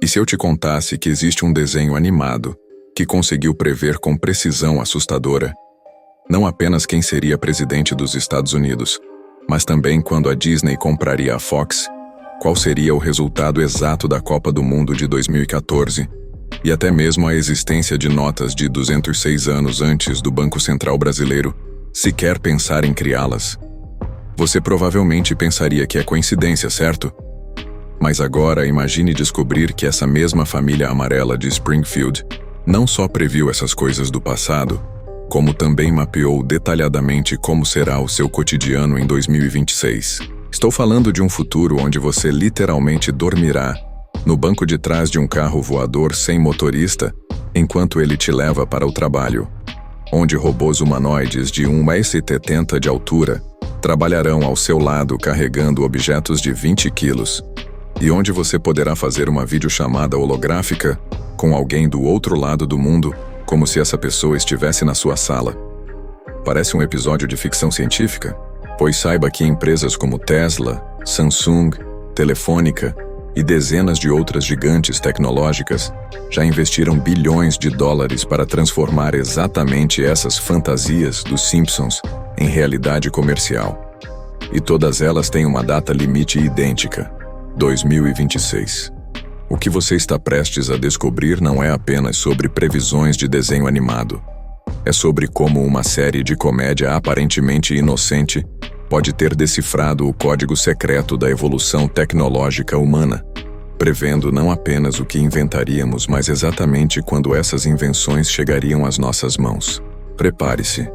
E se eu te contasse que existe um desenho animado que conseguiu prever com precisão assustadora não apenas quem seria presidente dos Estados Unidos, mas também quando a Disney compraria a Fox, qual seria o resultado exato da Copa do Mundo de 2014, e até mesmo a existência de notas de 206 anos antes do Banco Central Brasileiro sequer pensar em criá-las? Você provavelmente pensaria que é coincidência, certo? Mas agora imagine descobrir que essa mesma família amarela de Springfield não só previu essas coisas do passado, como também mapeou detalhadamente como será o seu cotidiano em 2026. Estou falando de um futuro onde você literalmente dormirá no banco de trás de um carro voador sem motorista enquanto ele te leva para o trabalho, onde robôs humanoides de 1,70 m de altura trabalharão ao seu lado carregando objetos de 20 quilos, e onde você poderá fazer uma videochamada holográfica com alguém do outro lado do mundo, como se essa pessoa estivesse na sua sala. Parece um episódio de ficção científica? Pois saiba que empresas como Tesla, Samsung, Telefônica e dezenas de outras gigantes tecnológicas já investiram bilhões de dólares para transformar exatamente essas fantasias dos Simpsons em realidade comercial. E todas elas têm uma data limite idêntica: 2026. O que você está prestes a descobrir não é apenas sobre previsões de desenho animado. É sobre como uma série de comédia aparentemente inocente pode ter decifrado o código secreto da evolução tecnológica humana, prevendo não apenas o que inventaríamos, mas exatamente quando essas invenções chegariam às nossas mãos. Prepare-se,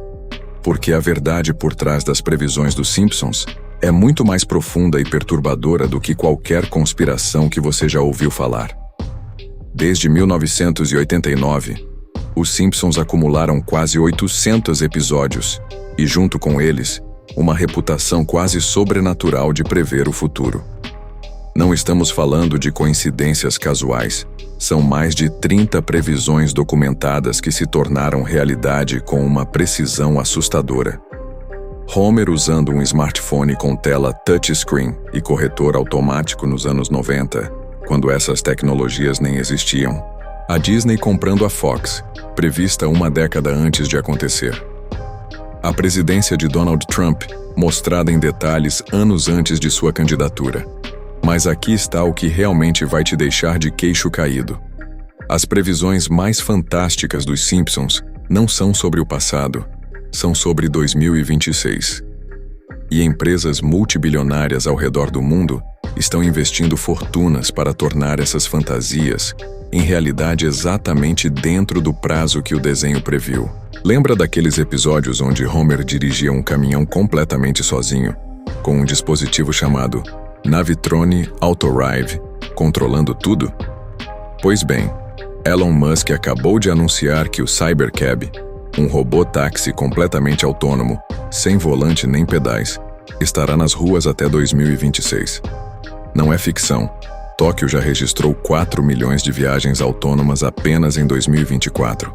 porque a verdade por trás das previsões dos Simpsons é muito mais profunda e perturbadora do que qualquer conspiração que você já ouviu falar. Desde 1989, os Simpsons acumularam quase 800 episódios e, junto com eles, uma reputação quase sobrenatural de prever o futuro. Não estamos falando de coincidências casuais, são mais de 30 previsões documentadas que se tornaram realidade com uma precisão assustadora. Homer usando um smartphone com tela touchscreen e corretor automático nos anos 90, quando essas tecnologias nem existiam. A Disney comprando a Fox, prevista uma década antes de acontecer. A presidência de Donald Trump, mostrada em detalhes anos antes de sua candidatura. Mas aqui está o que realmente vai te deixar de queixo caído. As previsões mais fantásticas dos Simpsons não são sobre o passado, são sobre 2026. E empresas multibilionárias ao redor do mundo estão investindo fortunas para tornar essas fantasias em realidade exatamente dentro do prazo que o desenho previu. Lembra daqueles episódios onde Homer dirigia um caminhão completamente sozinho, com um dispositivo chamado Navitrone Autorive, controlando tudo? Pois bem, Elon Musk acabou de anunciar que o Cybercab, um robô-táxi completamente autônomo, sem volante nem pedais, estará nas ruas até 2026. Não é ficção. Tóquio já registrou 4 milhões de viagens autônomas apenas em 2024.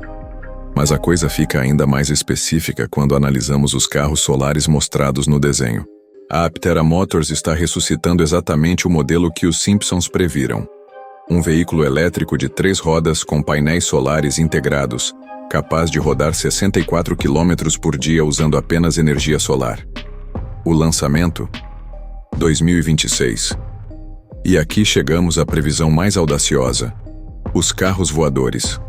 Mas a coisa fica ainda mais específica quando analisamos os carros solares mostrados no desenho. A Aptera Motors está ressuscitando exatamente o modelo que os Simpsons previram. Um veículo elétrico de 3 rodas com painéis solares integrados, capaz de rodar 64 km por dia usando apenas energia solar. O lançamento? 2026. E aqui chegamos à previsão mais audaciosa: os carros voadores.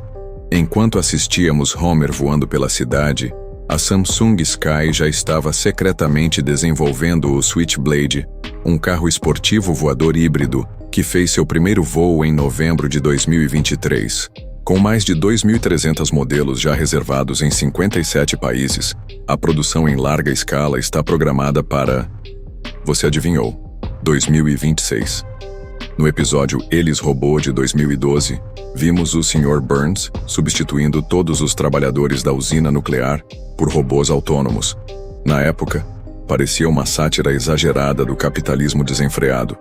Enquanto assistíamos Homer voando pela cidade, a Samsung Sky já estava secretamente desenvolvendo o Switchblade, um carro esportivo voador híbrido que fez seu primeiro voo em novembro de 2023. Com mais de 2.300 modelos já reservados em 57 países, a produção em larga escala está programada para... Você adivinhou, 2026. No episódio Eles Robô de 2012, vimos o Sr. Burns substituindo todos os trabalhadores da usina nuclear por robôs autônomos. Na época, parecia uma sátira exagerada do capitalismo desenfreado.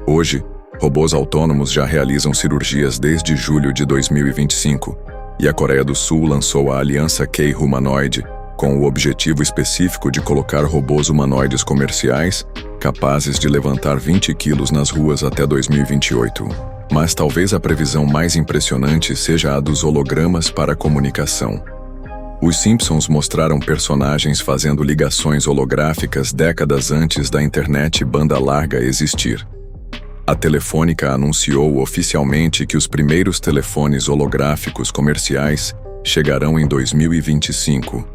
Hoje, robôs autônomos já realizam cirurgias desde julho de 2025, e a Coreia do Sul lançou a Aliança K-Humanoid, com o objetivo específico de colocar robôs humanoides comerciais capazes de levantar 20 quilos nas ruas até 2028. Mas talvez a previsão mais impressionante seja a dos hologramas para a comunicação. Os Simpsons mostraram personagens fazendo ligações holográficas décadas antes da internet banda larga existir. A Telefônica anunciou oficialmente que os primeiros telefones holográficos comerciais chegarão em 2025,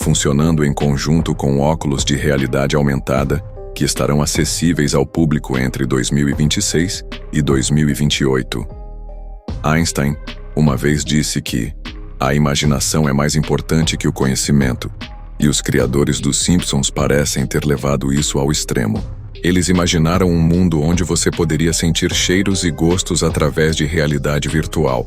funcionando em conjunto com óculos de realidade aumentada que estarão acessíveis ao público entre 2026 e 2028. Einstein uma vez disse que a imaginação é mais importante que o conhecimento, e os criadores dos Simpsons parecem ter levado isso ao extremo. Eles imaginaram um mundo onde você poderia sentir cheiros e gostos através de realidade virtual.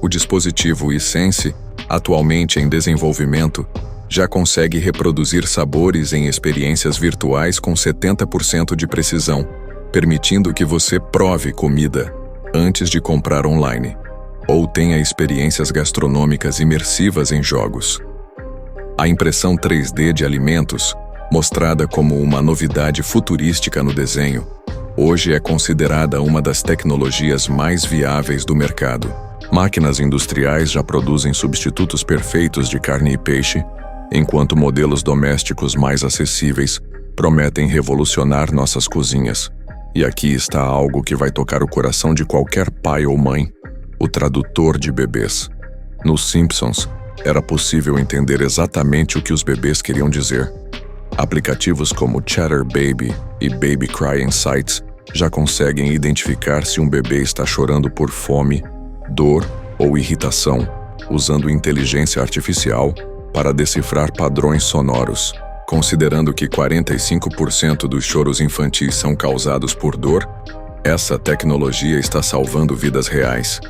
O dispositivo eSense, atualmente em desenvolvimento, já consegue reproduzir sabores em experiências virtuais com 70% de precisão, permitindo que você prove comida antes de comprar online, ou tenha experiências gastronômicas imersivas em jogos. A impressão 3D de alimentos, mostrada como uma novidade futurística no desenho, hoje é considerada uma das tecnologias mais viáveis do mercado. Máquinas industriais já produzem substitutos perfeitos de carne e peixe, enquanto modelos domésticos mais acessíveis prometem revolucionar nossas cozinhas. E aqui está algo que vai tocar o coração de qualquer pai ou mãe: o tradutor de bebês. Nos Simpsons, era possível entender exatamente o que os bebês queriam dizer. Aplicativos como Chatter Baby e Baby Cry Insights já conseguem identificar se um bebê está chorando por fome, dor ou irritação, usando inteligência artificial para decifrar padrões sonoros. Considerando que 45% dos choros infantis são causados por dor, essa tecnologia está salvando vidas reais.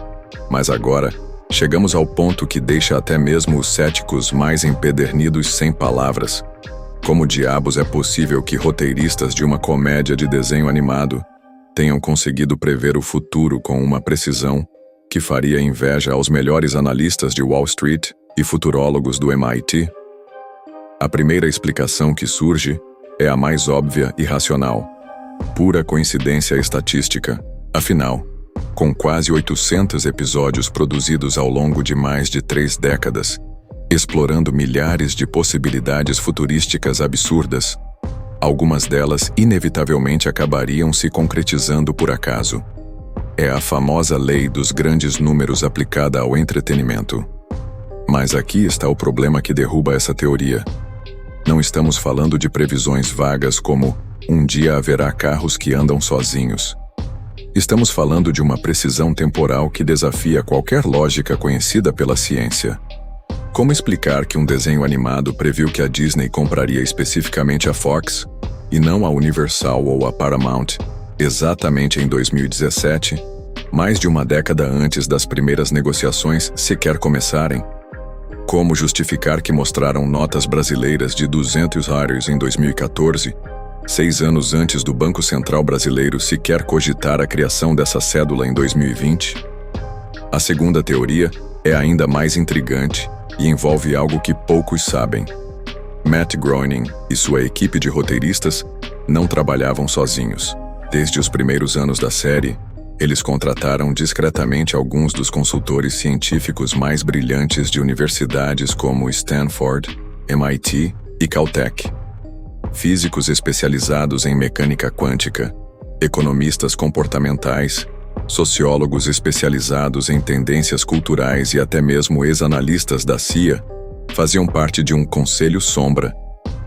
Mas agora, chegamos ao ponto que deixa até mesmo os céticos mais empedernidos sem palavras. Como diabos é possível que roteiristas de uma comédia de desenho animado tenham conseguido prever o futuro com uma precisão que faria inveja aos melhores analistas de Wall Street e futurólogos do MIT? A primeira explicação que surge é a mais óbvia e racional: pura coincidência estatística. Afinal, com quase 800 episódios produzidos ao longo de mais de 3 décadas, explorando milhares de possibilidades futurísticas absurdas, algumas delas inevitavelmente acabariam se concretizando por acaso. É a famosa lei dos grandes números aplicada ao entretenimento. Mas aqui está o problema que derruba essa teoria. Não estamos falando de previsões vagas como um dia haverá carros que andam sozinhos. Estamos falando de uma precisão temporal que desafia qualquer lógica conhecida pela ciência. Como explicar que um desenho animado previu que a Disney compraria especificamente a Fox, e não a Universal ou a Paramount, exatamente em 2017, mais de uma década antes das primeiras negociações sequer começarem? Como justificar que mostraram notas brasileiras de $200 em 2014, 6 anos antes do Banco Central Brasileiro sequer cogitar a criação dessa cédula em 2020? A segunda teoria é ainda mais intrigante e envolve algo que poucos sabem. Matt Groening e sua equipe de roteiristas não trabalhavam sozinhos. Desde os primeiros anos da série, eles contrataram discretamente alguns dos consultores científicos mais brilhantes de universidades como Stanford, MIT e Caltech. Físicos especializados em mecânica quântica, economistas comportamentais, sociólogos especializados em tendências culturais e até mesmo ex-analistas da CIA faziam parte de um conselho sombra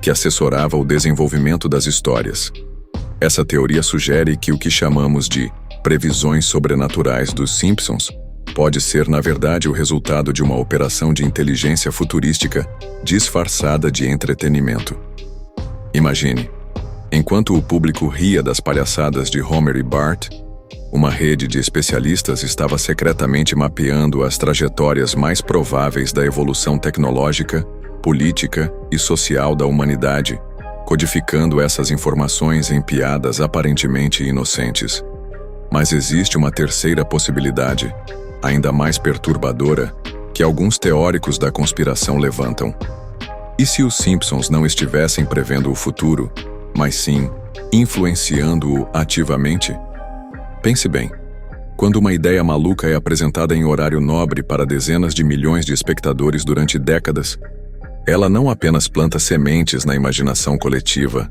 que assessorava o desenvolvimento das histórias. Essa teoria sugere que o que chamamos de previsões sobrenaturais dos Simpsons pode ser, na verdade, o resultado de uma operação de inteligência futurística disfarçada de entretenimento. Imagine, enquanto o público ria das palhaçadas de Homer e Bart, uma rede de especialistas estava secretamente mapeando as trajetórias mais prováveis da evolução tecnológica, política e social da humanidade, codificando essas informações em piadas aparentemente inocentes. Mas existe uma terceira possibilidade, ainda mais perturbadora, que alguns teóricos da conspiração levantam. E se os Simpsons não estivessem prevendo o futuro, mas sim influenciando-o ativamente? Pense bem, Quando uma ideia maluca é apresentada em horário nobre para dezenas de milhões de espectadores durante décadas, ela não apenas planta sementes na imaginação coletiva,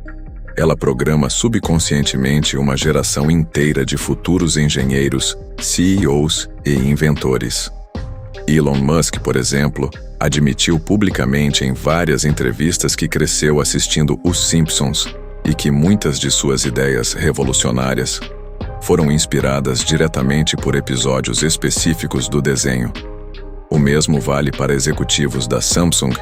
ela programa subconscientemente uma geração inteira de futuros engenheiros, CEOs e inventores. Elon Musk, por exemplo, admitiu publicamente em várias entrevistas que cresceu assistindo Os Simpsons e que muitas de suas ideias revolucionárias foram inspiradas diretamente por episódios específicos do desenho. O mesmo vale para executivos da Samsung,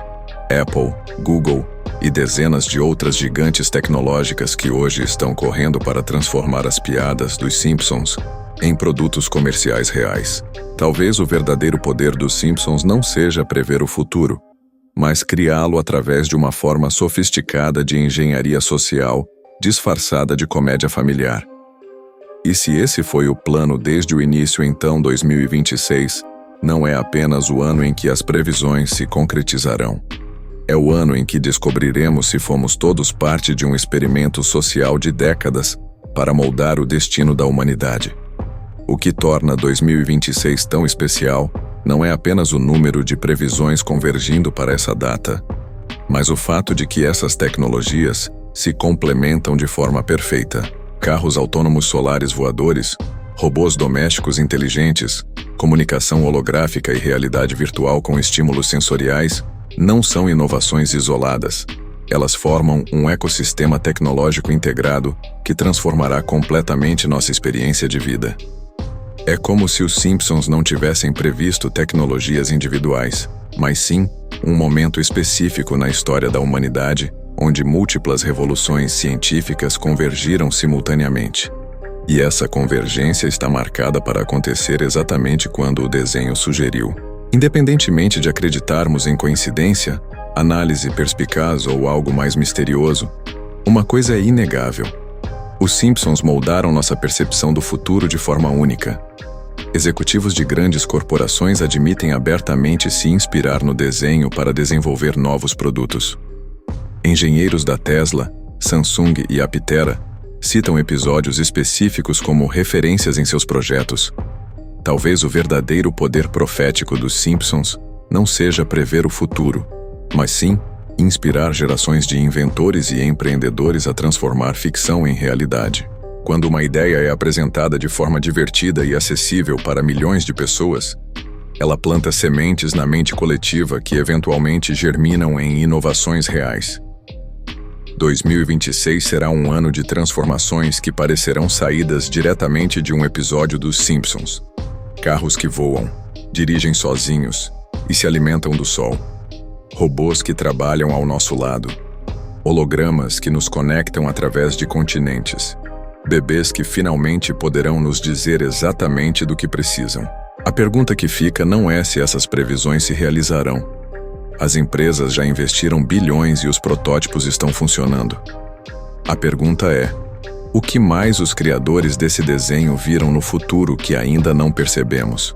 Apple, Google e dezenas de outras gigantes tecnológicas que hoje estão correndo para transformar as piadas dos Simpsons em produtos comerciais reais. Talvez o verdadeiro poder dos Simpsons não seja prever o futuro, mas criá-lo através de uma forma sofisticada de engenharia social, disfarçada de comédia familiar. E se esse foi o plano desde o início, então 2026 não é apenas o ano em que as previsões se concretizarão. É o ano em que descobriremos se fomos todos parte de um experimento social de décadas para moldar o destino da humanidade. O que torna 2026 tão especial não é apenas o número de previsões convergindo para essa data, mas o fato de que essas tecnologias se complementam de forma perfeita. Carros autônomos solares voadores, robôs domésticos inteligentes, comunicação holográfica e realidade virtual com estímulos sensoriais não são inovações isoladas. Elas formam um ecossistema tecnológico integrado que transformará completamente nossa experiência de vida. É como se os Simpsons não tivessem previsto tecnologias individuais, mas sim um momento específico na história da humanidade, onde múltiplas revoluções científicas convergiram simultaneamente. E essa convergência está marcada para acontecer exatamente quando o desenho sugeriu. Independentemente de acreditarmos em coincidência, análise perspicaz ou algo mais misterioso, uma coisa é inegável. Os Simpsons moldaram nossa percepção do futuro de forma única. Executivos de grandes corporações admitem abertamente se inspirar no desenho para desenvolver novos produtos. Engenheiros da Tesla, Samsung e Aptera citam episódios específicos como referências em seus projetos. Talvez o verdadeiro poder profético dos Simpsons não seja prever o futuro, mas sim inspirar gerações de inventores e empreendedores a transformar ficção em realidade. Quando uma ideia é apresentada de forma divertida e acessível para milhões de pessoas, ela planta sementes na mente coletiva que eventualmente germinam em inovações reais. 2026 será um ano de transformações que parecerão saídas diretamente de um episódio dos Simpsons. Carros que voam, dirigem sozinhos e se alimentam do sol. Robôs que trabalham ao nosso lado. Hologramas que nos conectam através de continentes. Bebês que finalmente poderão nos dizer exatamente do que precisam. A pergunta que fica não é se essas previsões se realizarão. As empresas já investiram bilhões e os protótipos estão funcionando. A pergunta é: o que mais os criadores desse desenho viram no futuro que ainda não percebemos?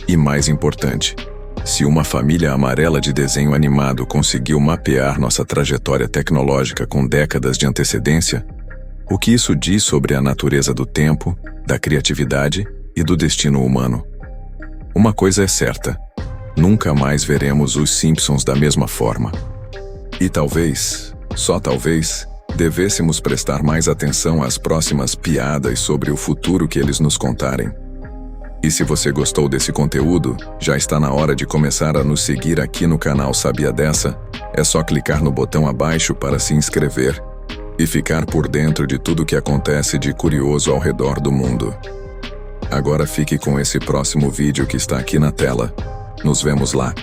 E mais importante, se uma família amarela de desenho animado conseguiu mapear nossa trajetória tecnológica com décadas de antecedência, o que isso diz sobre a natureza do tempo, da criatividade e do destino humano? Uma coisa é certa: nunca mais veremos os Simpsons da mesma forma. E talvez, só talvez, devêssemos prestar mais atenção às próximas piadas sobre o futuro que eles nos contarem. E se você gostou desse conteúdo, já está na hora de começar a nos seguir aqui no canal Sabia Dessa? É só clicar no botão abaixo para se inscrever e ficar por dentro de tudo que acontece de curioso ao redor do mundo. Agora fique com esse próximo vídeo que está aqui na tela. Nos vemos lá.